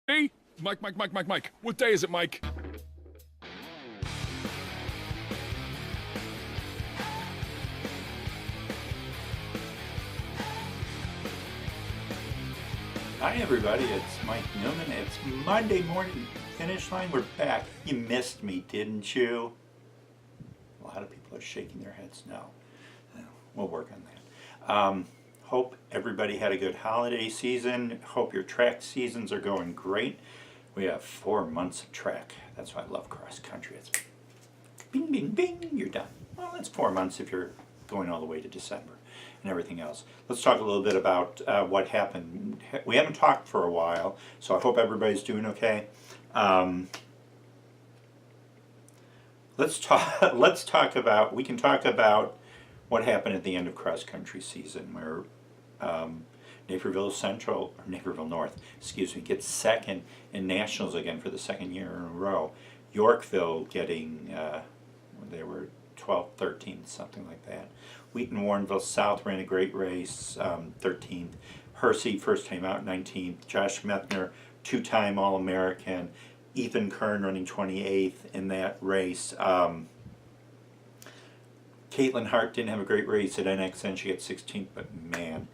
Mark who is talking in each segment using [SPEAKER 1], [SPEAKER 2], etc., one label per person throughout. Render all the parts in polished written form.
[SPEAKER 1] Hey, Mike. What day is it, Mike?
[SPEAKER 2] Hi everybody, it's Mike Newman. It's Monday morning finish line. We're back. You missed me, didn't you? A lot of people are shaking their heads no. We'll work on that. Hope everybody had a good holiday season. Hope your track seasons are going great. We have 4 months of track. That's why I love cross country. It's bing, bing, bing, you're done. Well, that's 4 months if you're going all the way to December and everything else. Let's talk a little bit about what happened. We haven't talked for a while, so I hope everybody's doing okay. Let's talk about, we can talk about what happened at the end of cross country season where Naperville Central, or Naperville North, gets second in nationals again for the second year in a row. Yorkville getting, they were 12th, 13th, something like that. Wheaton Warrenville South ran a great race, 13th. Hersey, first time out, 19th. Josh Methner, two-time All-American. Ethan Kern running 28th in that race. Katelynne Hart didn't have a great race at NXN. She got 16th, but man,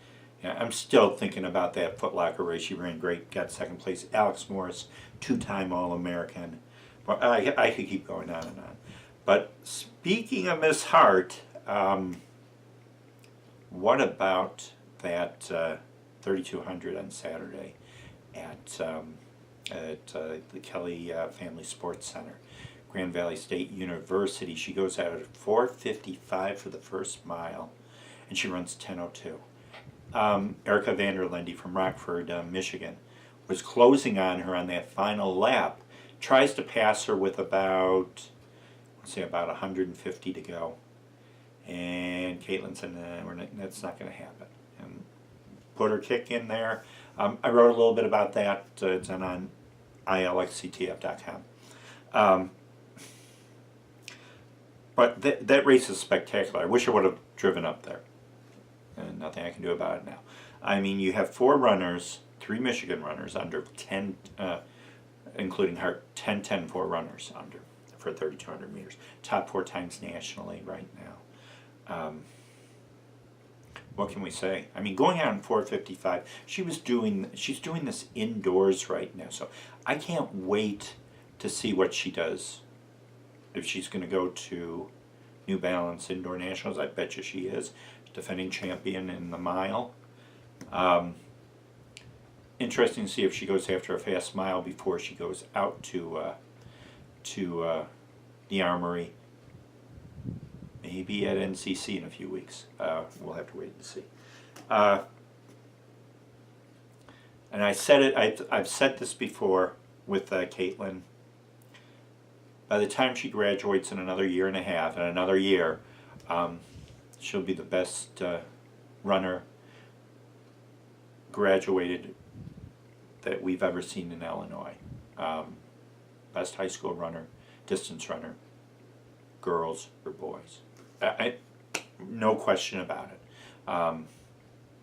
[SPEAKER 2] yeah, I'm still thinking about that Foot Locker race. She ran great, got second place. Alex Morris, two-time All-American. Well, I could keep going on and on. But speaking of Miss Hart, what about that 3200 on Saturday at the Kelly Family Sports Center, Grand Valley State University? She goes out at 4:55 for the first mile, and she runs 10:02. Erica Vanderlinde from Rockford, Michigan, was closing on her on that final lap. Tries to pass her with about 150 to go. And Katelynne said, nah, that's not going to happen. And put her kick in there. I wrote a little bit about that. It's on ilxctf.com. But that race is spectacular. I wish I would have driven up there. And nothing I can do about it now. I mean, you have 4 runners, 3 Michigan runners under 10, including Hart, 10-10 4 runners under for 3,200 meters. Top 4 times nationally right now. What can we say? I mean, going out in 4:55, she's doing this indoors right now, so I can't wait to see what she does. If she's going to go to New Balance Indoor Nationals, I bet you she is. Defending champion in the mile. Interesting to see if she goes after a fast mile before she goes out to the Armory. Maybe at NCC in a few weeks. We'll have to wait and see. And I said it. I've said this before with Katelynne. By the time she graduates in another year and a half, and another year, she'll be the best runner graduated that we've ever seen in Illinois. Best high school runner, distance runner, girls or boys. No question about it.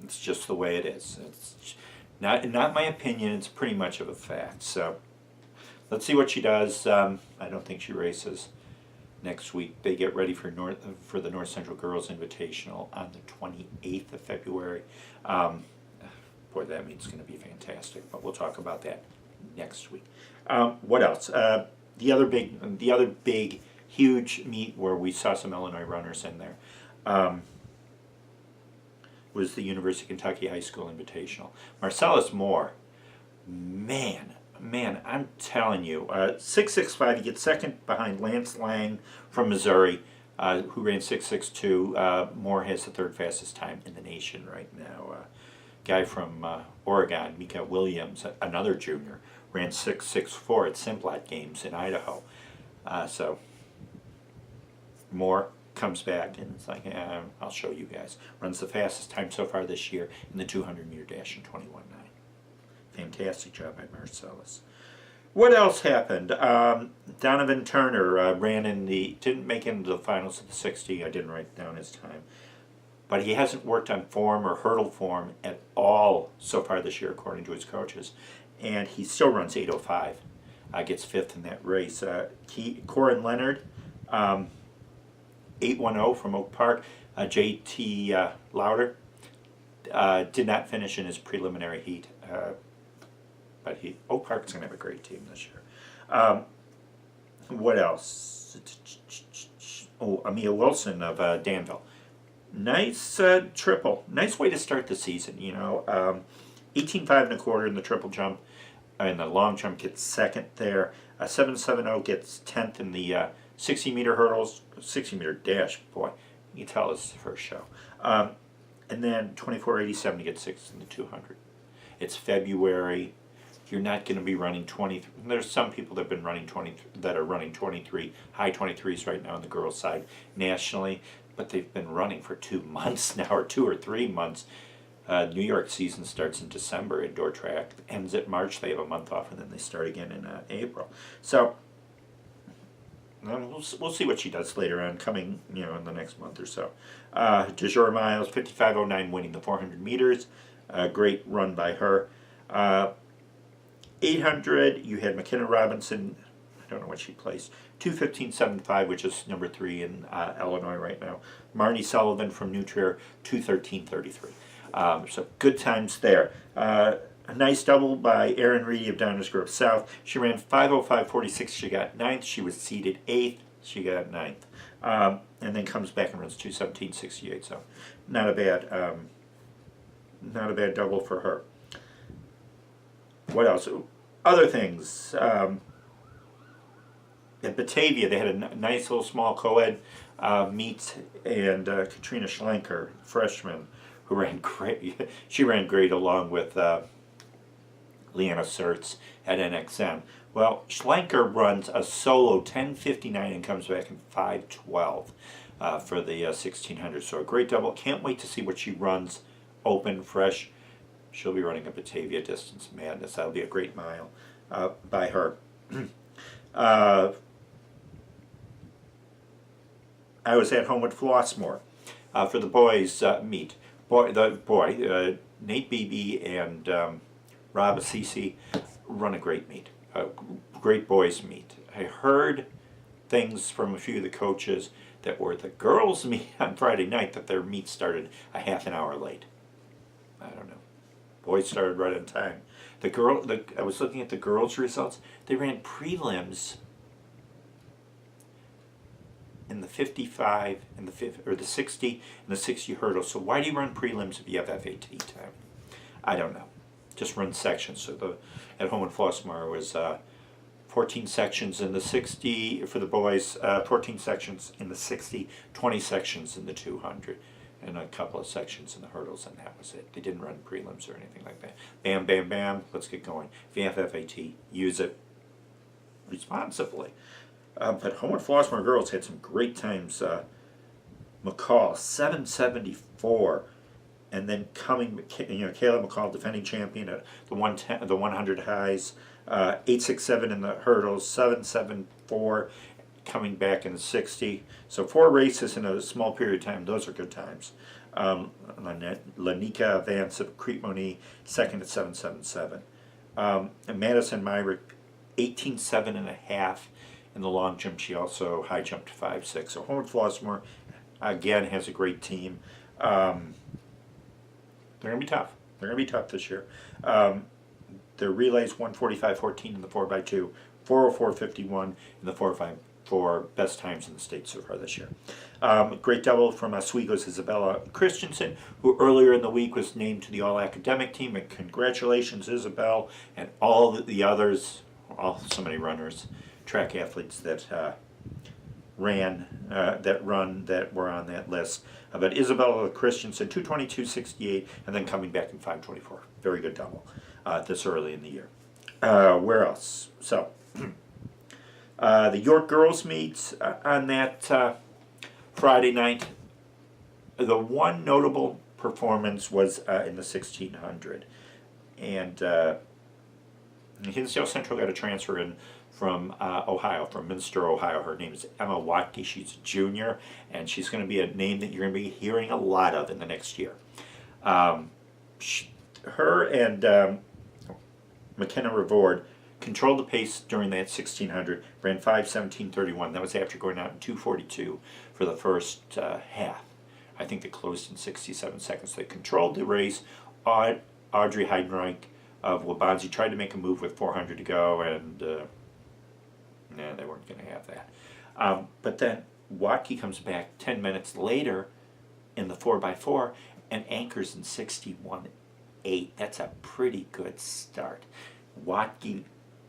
[SPEAKER 2] It's just the way it is. It's not my opinion. It's pretty much of a fact. So let's see what she does. I don't think she races next week. They get ready for the North Central Girls Invitational on the 28th of February. Boy, that means it's going to be fantastic. But we'll talk about that next week. What else? The other big, huge meet where we saw some Illinois runners in there was the University of Kentucky High School Invitational. Marcellus Moore, man, I'm telling you, 6.65. He gets second behind Lance Lang from Missouri, who ran 6.62. Moore has the third fastest time in the nation right now. Guy from Oregon, Mika Williams, another junior, ran 6.64 at Simplot Games in Idaho. So Moore comes back and it's like, I'll show you guys. Runs the fastest time so far this year in the 200-meter dash in 21.9. Fantastic job by Marcellus. What else happened? Donovan Turner didn't make it into the finals of the 60. I didn't write down his time. But he hasn't worked on form or hurdle form at all so far this year, according to his coaches. and he still runs 8:05. Gets fifth in that race. Corin Leonard, 8:10 from Oak Park. J.T. Lauder did not finish in his preliminary heat, but Oak Park's going to have a great team this year. What else? Oh, Amia Wilson of Danville. Nice triple. Nice way to start the season, 18.5 1/4 in the triple jump. In the long jump gets second there. 7.70 gets 10th in the 60-meter hurdles. 60-meter dash, boy. You can tell it's the first show. And then 24.87 gets sixth in the 200. It's February. You're not going to be running 20. There's some people that have been running 20 that are running 23, high 23s right now on the girls' side nationally, but they've been running for 2 months now, or 2 or 3 months. New York season starts in December, indoor track ends at March. They have a month off, and then they start again in April. So we'll see what she does later on, coming in the next month or so. DeJour Miles, 55.09, winning the 400 meters. Great run by her. 800, you had McKenna Robinson, I don't know what she placed, 2:15.75, which is number 3 in Illinois right now. Marnie Sullivan from New Trier, 2:13.33. So good times there. A nice double by Erin Reedy of Downers Grove South. She ran 5:05.46. She got 9th. She was seeded 8th. She got 9th. And then comes back and runs 2:17.68. So not a bad double for her. What else? Other things. At Batavia, they had a nice little small co-ed meet, and Katrina Schlenker, freshman, who ran great. She ran great along with Leanna Sertz at NXM. Well, Schlenker runs a solo 10:59 and comes back in 5:12 for the 1600. So a great double. Can't wait to see what she runs open, fresh. She'll be running a Batavia distance madness. That'll be a great mile by her. I was at home with Flossmoor for the boys' meet. Nate Beebe and Rob Assisi run a great meet, great boys' meet. I heard things from a few of the coaches that were the girls' meet on Friday night, that their meet started a half an hour late. I don't know. Boys started right on time. I was looking at the girls' results. They ran prelims in the 55 and the 60 and the 60 hurdles. So why do you run prelims if you have FAT time? I don't know. Just run sections. So at home in Flossmoor was 14 sections in the 60 for the boys, 14 sections in the 60, 20 sections in the 200. And a couple of sections in the hurdles, and that was it. They didn't run prelims or anything like that. Bam, bam, bam, let's get going. If you have FAT, use it responsibly. But Home and Flossmoor girls had some great times. McCall, 7:74. And then Kayla McCall, defending champion at the 100 highs. 8.67 in the hurdles, 7.74. Coming back in the 60. So 4 races in a small period of time. Those are good times. Lanika Vance of Crete-Moni, second at 7.77. And Madison Myrick, 18.7.5 in the long jump. She also high jumped 5.6. So Home at Flossmoor, again, has a great team. They're going to be tough. They're going to be tough this year. Their relays, 1:45.14 in the 4x2, 4:04.51 in the 4x5. For best times in the state so far this year. Great double from Oswego's Isabella Christensen, who earlier in the week was named to the all-academic team. And congratulations, Isabel, and all the others, so many runners, track athletes that were on that list. But Isabella Christensen, 2:22.68, and then coming back in 5:24. Very good double this early in the year. Where else? So. The York girls meets on that Friday night. The one notable performance was in the 1600. And Hinsdale Central got a transfer in from Ohio, from Minster, Ohio. Her name is Emma Watke. She's a junior, and she's going to be a name that you're going to be hearing a lot of in the next year. Her and McKenna Revord controlled the pace during that 1600, ran 5:17:31. That was after going out in 2:42 for the first half. I think they closed in 67 seconds. They controlled the race. Audrey Heidenreich of Wabanzi tried to make a move with 400 to go, and they weren't going to have that. But then Watke comes back 10 minutes later in the 4x4 and anchors in 61.8. That's a pretty good start. Watke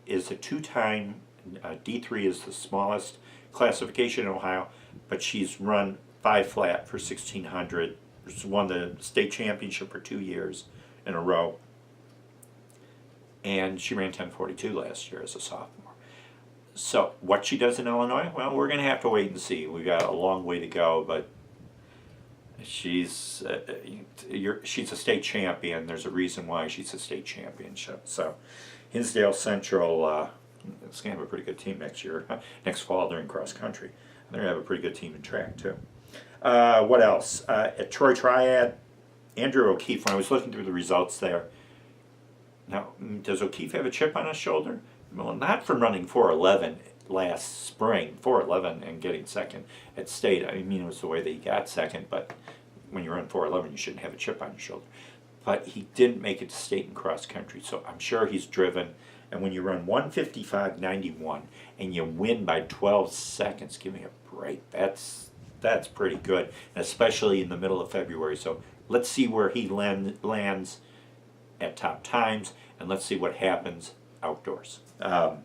[SPEAKER 2] is a two-time, D3 is the smallest classification in Ohio, but she's run 5 flat for 1600. She's won the state championship for 2 years in a row. And she ran 10:42 last year as a sophomore. So what she does in Illinois, well, we're going to have to wait and see. We've got a long way to go, but she's a state champion. There's a reason why she's a state championship. So Hinsdale Central is going to have a pretty good team next year, next fall during cross country. And they're going to have a pretty good team in track too. What else? At Troy Triad, Andrew O'Keefe, when I was looking through the results there, now, does O'Keefe have a chip on his shoulder? Well, not from running 4:11 last spring, 4:11 and getting second at state. I mean, it was the way that he got second, but when you run 4:11, you shouldn't have a chip on your shoulder. But he didn't make it to state and cross country, so I'm sure he's driven. And when you run 1:55.91 and you win by 12 seconds, give me a break. That's pretty good, especially in the middle of February. So let's see where he lands at top times, and let's see what happens outdoors. And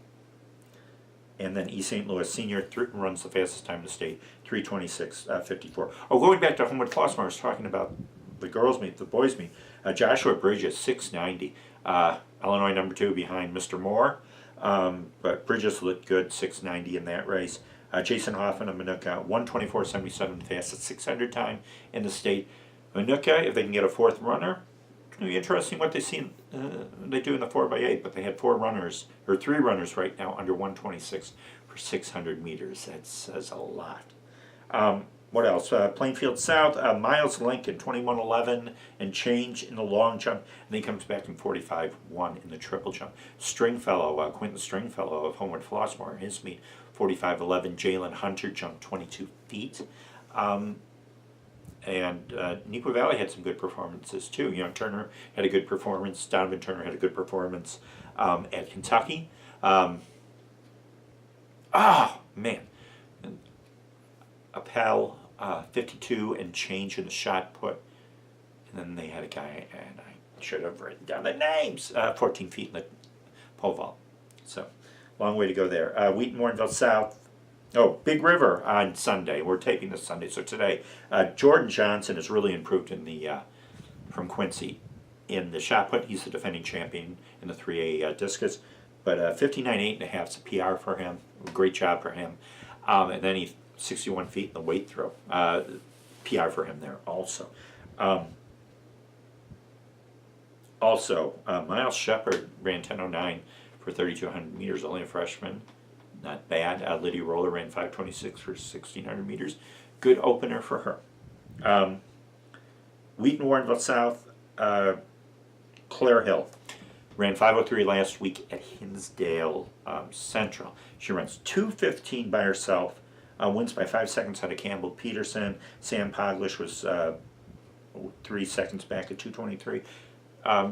[SPEAKER 2] then East St. Louis Senior runs the fastest time in the state, 3:26.54. Oh, going back to Homewood Flossmoor, I was talking about the girls' meet, the boys' meet. Joshua Bridges, 6:90. Illinois number 2 behind Mr. Moore, but Bridges looked good, 6:90 in that race. Jason Hoffman of Manuka, 1:24.77, fastest 600 time in the state. Manuka, if they can get a 4th runner, it's going to be interesting what they do in the 4x8, but they had 3 runners right now under 1:26 for 600 meters. That says a lot. What else? Plainfield South, Miles Lincoln, 21:11 and change in the long jump, and then he comes back in 45:1 in the triple jump. Stringfellow, Quentin Stringfellow of Homeward Flossmoor, in his meet, 45:11. Jalen Hunter jumped 22 feet. And Neuqua Valley had some good performances too. You know, Turner had a good performance. Donovan Turner had a good performance at Kentucky. Man. Appel, 52 and change in the shot put. And then they had a guy, and I should have written down the names, 14 feet in the pole vault. So, long way to go there. Wheaton Warrenville South. Oh, Big River on Sunday. We're taping this Sunday, so today. Jordan Johnson has really improved in the from Quincy in the shot put. He's the defending champion in the 3A discus. But 59.8 is a PR for him. Great job for him. And then he's 61 feet in the weight throw. PR for him there also. Miles Shepard ran 10:09 for 3,200 meters, only a freshman. Not bad. Lydia Roller ran 5:26 for 1,600 meters. Good opener for her. Wheaton Warrenville South, Claire Hill ran 5:03 last week at Hinsdale Central. She runs 2:15 by herself, wins by 5 seconds out of Campbell Peterson. Sam Poglish was 3 seconds back at 2:23.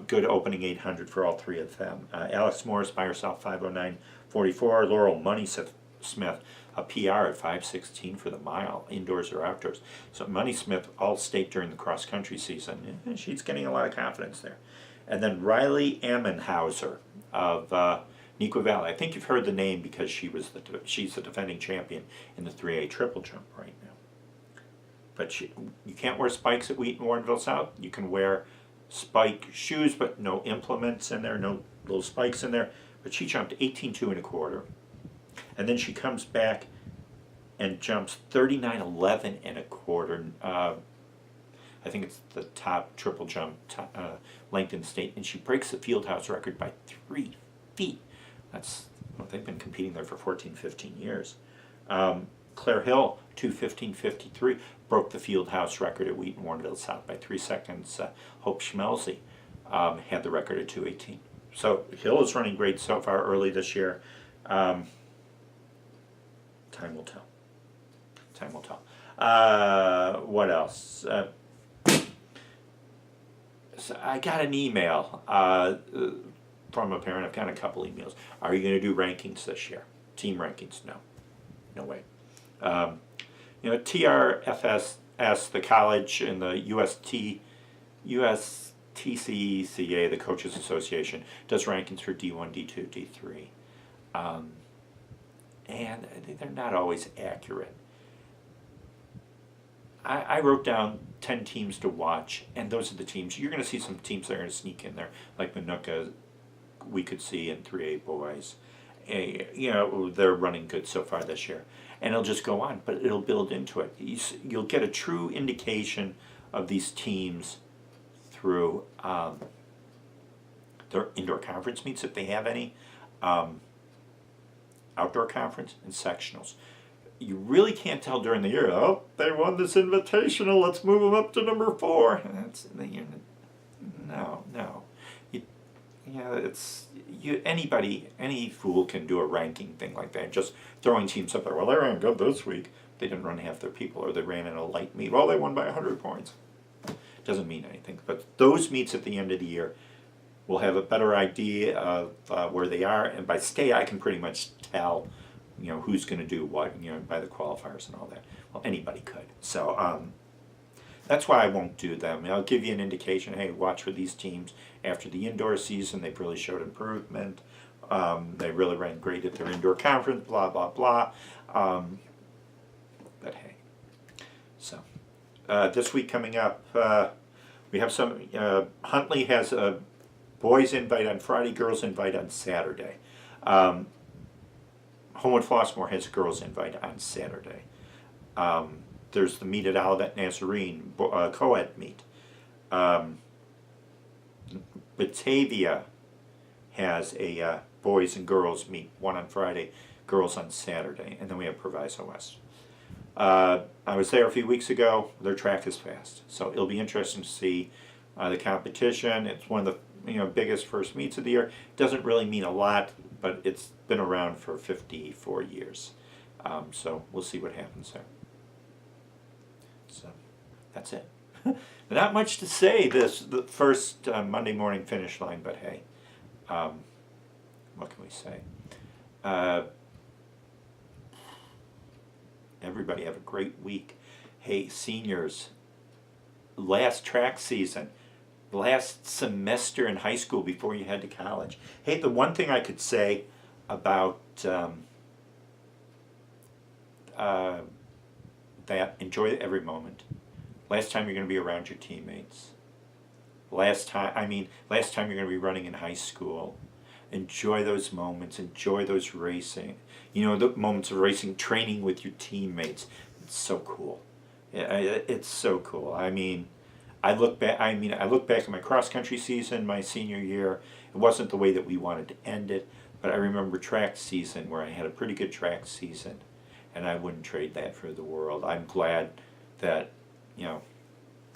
[SPEAKER 2] Good opening 800 for all 3 of them. Alex Morris by herself, 5:09.44. Laurel Money Smith, a PR at 5:16 for the mile, indoors or outdoors. So Money Smith, all state during the cross country season. And she's getting a lot of confidence there. And then Riley Ammenhauser of Neuqua Valley. I think you've heard the name because she's the defending champion in the 3A triple jump right now. But you can't wear spikes at Wheaton Warrenville South. You can wear spike shoes, but no implements in there, no little spikes in there. But she jumped 18.2 1/4. And then she comes back and jumps 39.11 1/4. I think it's the top triple jump length in the state, and she breaks the field house record by 3 feet. They've been competing there for 14, 15 years. Claire Hill, 2:15.53, broke the field house record at Wheaton Warrenville South by 3 seconds. Hope Schmelze had the record at 2:18. So Hill is running great so far early this year. Time will tell. Time will tell. What else? So I got an email from a parent. I've got a couple emails. Are you going to do rankings this year? Team rankings? No. No way. TRFS, the college, and the USTCCA, the Coaches Association, does rankings for D1, D2, D3. And they're not always accurate. I wrote down 10 teams to watch, and those are the teams. You're going to see some teams that are going to sneak in there, like Manuka, we could see in 3A boys. They're running good so far this year. And it'll just go on, but it'll build into it. You'll get a true indication of these teams through their indoor conference meets, if they have any, outdoor conference, and sectionals. You really can't tell during the year, oh, they won this invitational, let's move them up to number 4. Any fool can do a ranking thing like that, just throwing teams up there. Well, they ran good this week. They didn't run half their people, or they ran in a light meet. Well, they won by 100 points. Doesn't mean anything. But those meets at the end of the year, we'll have a better idea of where they are, and by state, I can pretty much tell, who's going to do what, by the qualifiers and all that. Well, anybody could. So that's why I won't do them. I'll give you an indication. Hey, watch for these teams after the indoor season. They've really showed improvement. They really ran great at their indoor conference. Blah blah blah. But hey, so this week coming up, we have some. Huntley has a boys invite on Friday, girls invite on Saturday. Homewood Flossmoor has a girls invite on Saturday. There's the meet at Olivet Nazarene, co-ed meet. Batavia has a boys and girls meet, one on Friday, girls on Saturday, and then we have Proviso West. I was there a few weeks ago. Their track is fast, so it'll be interesting to see the competition. It's one of the biggest first meets of the year. Doesn't really mean a lot, but it's been around for 54 years. So we'll see what happens there. So that's it. Not much to say the first Monday morning finish line, but hey, what can we say? Everybody have a great week. Hey, seniors, last track season, last semester in high school before you head to college. Hey, the one thing I could say about that, enjoy every moment. Last time you're going to be around your teammates. Last time you're going to be running in high school. Enjoy those moments. Enjoy those racing. The moments of racing, training with your teammates. It's so cool. It's so cool. I look back at my cross country season, my senior year. It wasn't the way that we wanted to end it, but I remember track season where I had a pretty good track season, and I wouldn't trade that for the world. I'm glad that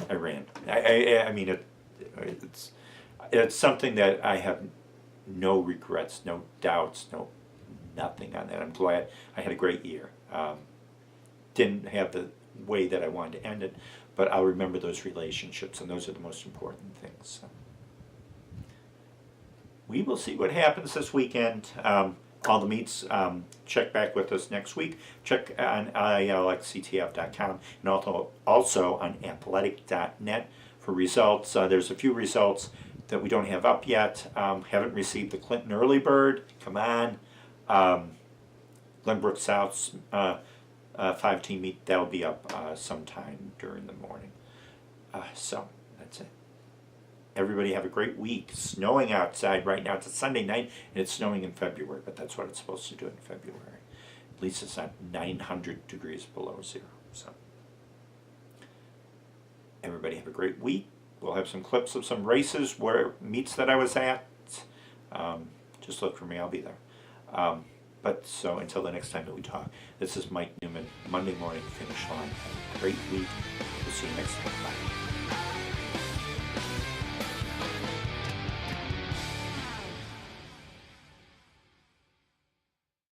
[SPEAKER 2] I ran. It's something that I have no regrets, no doubts, nothing on that. I'm glad I had a great year. Didn't have the way that I wanted to end it, but I'll remember those relationships, and those are the most important things. So we will see what happens this weekend. All the meets, check back with us next week. Check on ILXCTF.com and also on athletic.net for results. There's a few results that we don't have up yet. Haven't received the Clinton Early Bird. Come on. Glenbrook South's 5-team meet, that'll be up sometime during the morning. So that's it. Everybody have a great week. Snowing outside right now. It's a Sunday night and it's snowing in February, but that's what it's supposed to do in February. At least it's not 900 degrees below zero. So everybody have a great week. We'll have some clips of some races, meets that I was at. Just look for me. I'll be there. But so until the next time that we talk, this is Mike Newman, Monday Morning Finish Line. Have a great week. We'll see you next time. Bye.